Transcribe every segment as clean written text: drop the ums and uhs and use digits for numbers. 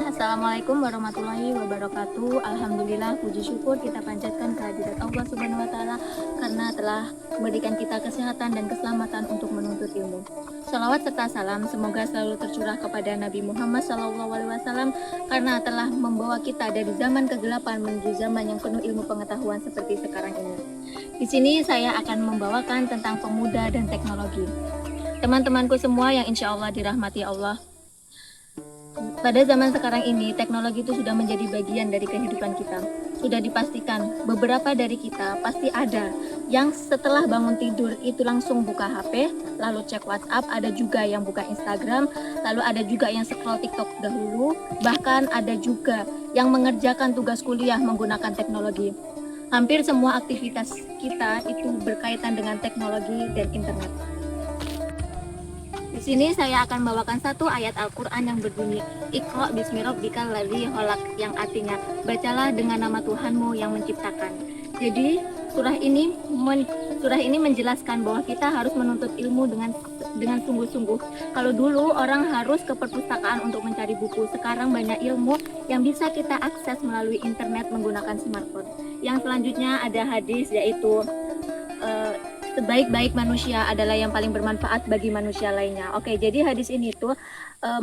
Assalamualaikum warahmatullahi wabarakatuh. Alhamdulillah, puji syukur kita panjatkan kehadirat Allah Subhanahu wa taala karena telah memberikan kita kesehatan dan keselamatan untuk menuntut ilmu. Shalawat serta salam semoga selalu tercurah kepada Nabi Muhammad SAW karena telah membawa kita dari zaman kegelapan menuju zaman yang penuh ilmu pengetahuan seperti sekarang ini. Di sini saya akan membawakan tentang pemuda dan teknologi. Teman-temanku semua yang insya Allah dirahmati Allah. Pada zaman sekarang ini, teknologi itu sudah menjadi bagian dari kehidupan kita. Sudah dipastikan, beberapa dari kita pasti ada yang setelah bangun tidur itu langsung buka HP, lalu cek WhatsApp, ada juga yang buka Instagram, lalu ada juga yang scroll TikTok dahulu, bahkan ada juga yang mengerjakan tugas kuliah menggunakan teknologi. Hampir semua aktivitas kita itu berkaitan dengan teknologi dan internet. Di sini saya akan membawakan satu ayat Al-Quran yang berbunyi Iqra bismi rabbikal ladzi khalaq, yang artinya bacalah dengan nama Tuhanmu yang menciptakan. Jadi surah ini menjelaskan bahwa kita harus menuntut ilmu dengan sungguh-sungguh. Kalau dulu orang harus ke perpustakaan untuk mencari buku, sekarang banyak ilmu yang bisa kita akses melalui internet menggunakan smartphone. Yang selanjutnya ada hadis, yaitu sebaik-baik manusia adalah yang paling bermanfaat bagi manusia lainnya. Oke, jadi hadis ini tuh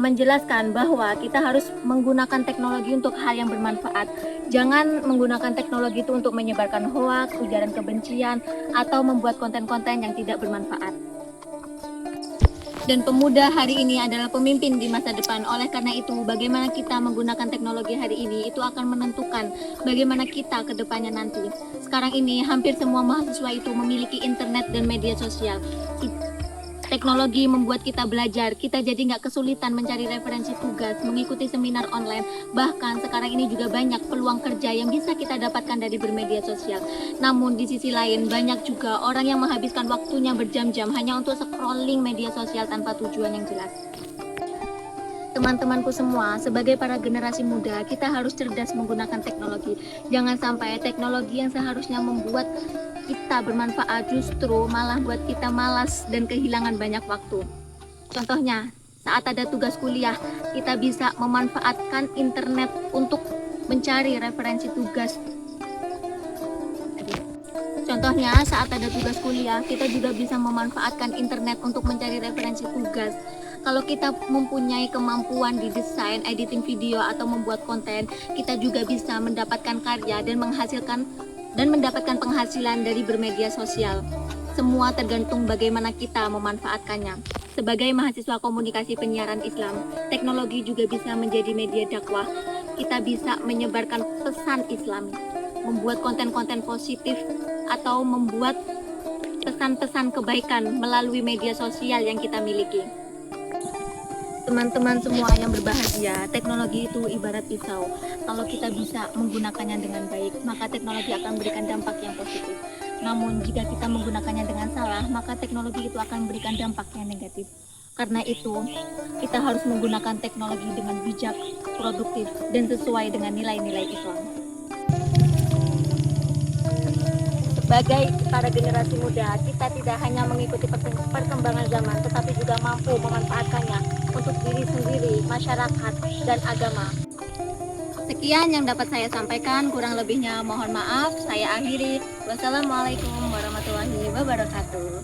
menjelaskan bahwa kita harus menggunakan teknologi untuk hal yang bermanfaat. Jangan menggunakan teknologi itu untuk menyebarkan hoaks, ujaran kebencian, atau membuat konten-konten yang tidak bermanfaat. Dan pemuda hari ini adalah pemimpin di masa depan. Oleh karena itu, bagaimana kita menggunakan teknologi hari ini itu akan menentukan bagaimana kita ke depannya nanti. Sekarang ini hampir semua mahasiswa itu memiliki internet dan media sosial. Teknologi membuat kita belajar, kita jadi nggak kesulitan mencari referensi tugas, mengikuti seminar online. Bahkan sekarang ini juga banyak peluang kerja yang bisa kita dapatkan dari bermedia sosial. Namun di sisi lain banyak juga orang yang menghabiskan waktunya berjam-jam hanya untuk scrolling media sosial tanpa tujuan yang jelas. Teman-temanku semua, sebagai para generasi muda, kita harus cerdas menggunakan teknologi. Jangan sampai teknologi yang seharusnya membuat kita bermanfaat justru malah buat kita malas dan kehilangan banyak waktu. Contohnya, saat ada tugas kuliah, kita bisa memanfaatkan internet untuk mencari referensi tugas. Contohnya, saat ada tugas kuliah, kita juga bisa memanfaatkan internet untuk mencari referensi tugas. Kalau kita mempunyai kemampuan di desain, editing video, atau membuat konten, kita juga bisa mendapatkan karya dan mendapatkan penghasilan dari bermedia sosial. Semua tergantung bagaimana kita memanfaatkannya. Sebagai mahasiswa komunikasi penyiaran Islam, teknologi juga bisa menjadi media dakwah. Kita bisa menyebarkan pesan Islami, membuat konten-konten positif, atau membuat pesan-pesan kebaikan melalui media sosial yang kita miliki. Teman-teman semua yang berbahagia, teknologi itu ibarat pisau. Kalau kita bisa menggunakannya dengan baik, maka teknologi akan memberikan dampak yang positif. Namun jika kita menggunakannya dengan salah, maka teknologi itu akan memberikan dampak yang negatif. Karena itu, kita harus menggunakan teknologi dengan bijak, produktif, dan sesuai dengan nilai-nilai Islam. Sebagai para generasi muda, kita tidak hanya mengikuti perkembangan zaman, tetapi juga mampu memanfaatkannya untuk diri sendiri, masyarakat, dan agama. Sekian yang dapat saya sampaikan, kurang lebihnya mohon maaf. Saya akhiri. Wassalamualaikum warahmatullahi wabarakatuh.